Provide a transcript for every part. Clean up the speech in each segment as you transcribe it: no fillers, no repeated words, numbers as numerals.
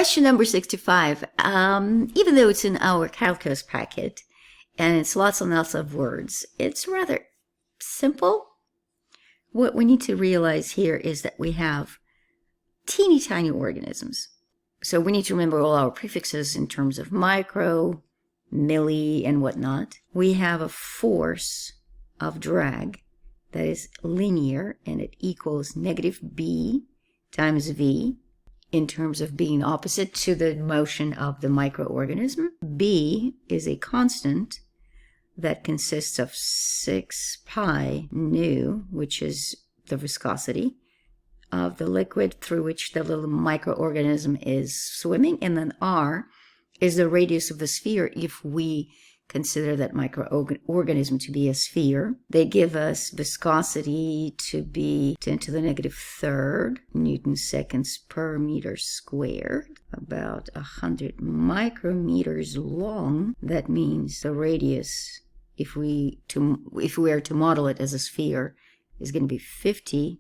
Question number 65. Even though it's in our calculus packet and it's lots and lots of words, it's rather simple. What we need to realize here is that we have teeny tiny organisms. So we need to remember all our prefixes in terms of micro, milli, and whatnot. We have a force of drag that is linear, and it equals negative b times v in terms of being opposite to the motion of the microorganism. B is a constant that consists of 6 pi nu, which is the viscosity of the liquid through which the little microorganism is swimming, and then r is the radius of the sphere if we consider that microorganism to be a sphere. They give us viscosity to be 10 to the negative third Newton seconds per meter squared, about 100 micrometers long. That means the radius, if we are to model it as a sphere, is going to be 50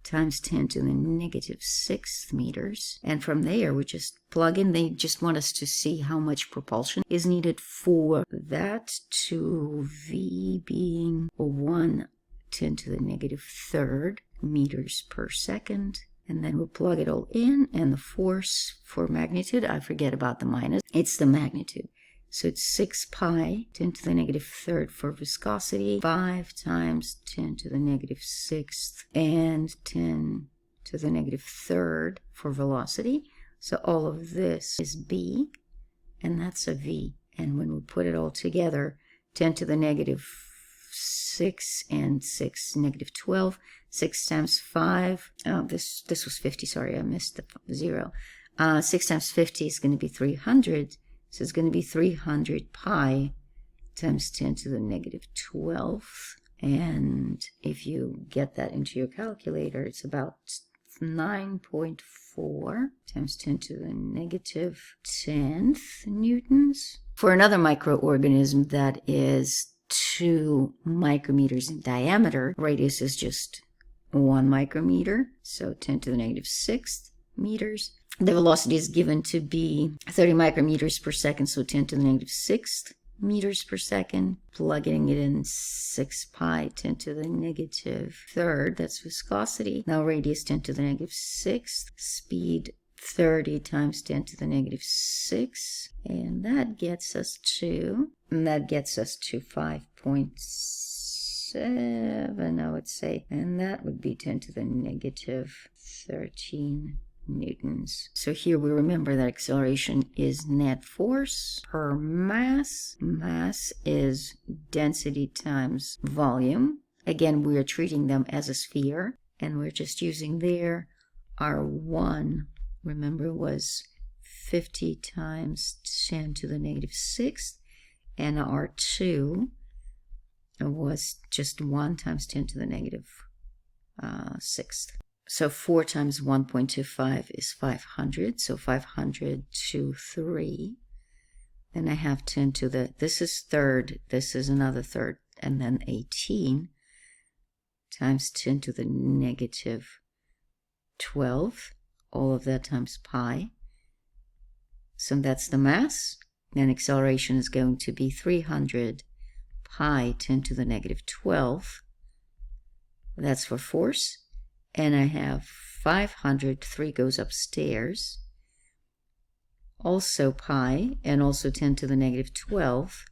times 10 to the negative 6th meters. And from there, we just plug in. They just want us to see how much propulsion is needed for that, to V being 1 10 to the negative third meters per second. And then we'll plug it all in. And the force for magnitude, I forget about the minus. It's the magnitude. So it's 6 pi 10 to the negative third for viscosity, 5 times 10 to the negative 6th, and 10 to the negative third for velocity. So all of this is b, and that's a v. And when we put it all together, 10 to the negative 6 and 6, negative 12, 6 times 5, this was 50, sorry, I missed the 0. 6 times 50 is going to be 300. So it's going to be 300 pi times 10 to the negative 12. And if you get that into your calculator, it's about 9.4 times 10 to the negative 10th newtons. For another microorganism that is 2 micrometers in diameter, radius is just 1 micrometer, so 10 to the negative 6th meters. The velocity is given to be 30 micrometers per second, so 10 to the negative 6th meters per second. Plugging it in 6 pi 10 to the negative third, that's viscosity. Now radius 10 to the negative 6th, speed 30 times 10 to the negative 6, and that gets us to 5.7, I would say, and that would be 10 to the negative 13 newtons. So here we remember that acceleration is net force per mass. Mass is density times volume. Again, we are treating them as a sphere, and we're just using there R1, remember, was 50 times 10 to the negative 6th, and R2 was just 1 times 10 to the negative 6th. So 4 times 1.25 is 500. So 500 to 3. Then I have 10 to the, this is third, this is another third, and then 18 times 10 to the negative 12. All of that times pi. So that's the mass. Then acceleration is going to be 300 pi 10 to the negative 12. That's for force. And I have 500, 3 goes upstairs, also pi, and also 10 to the negative 12.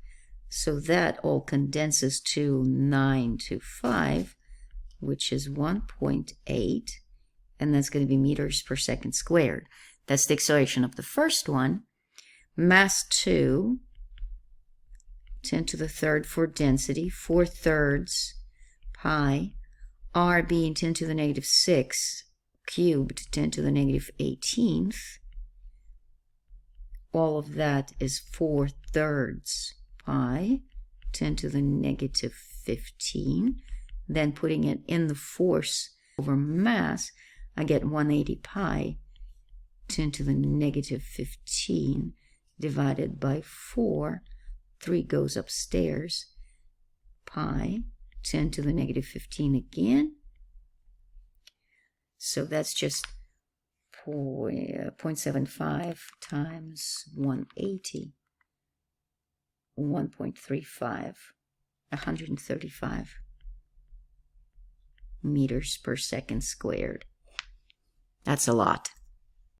So that all condenses to 9 to 5, which is 1.8, and that's going to be meters per second squared. That's the acceleration of the first one. Mass 2, 10 to the third for density, 4 thirds pi, r being 10 to the negative 6 cubed 10 to the negative 18th. All of that is 4 thirds pi 10 to the negative 15. Then putting it in the force over mass, I get 180 pi 10 to the negative 15 divided by 4. 3 goes upstairs, pi 10 to the negative 15 again. So that's just 0.75 times 180, 1.35, 135 meters per second squared. That's a lot.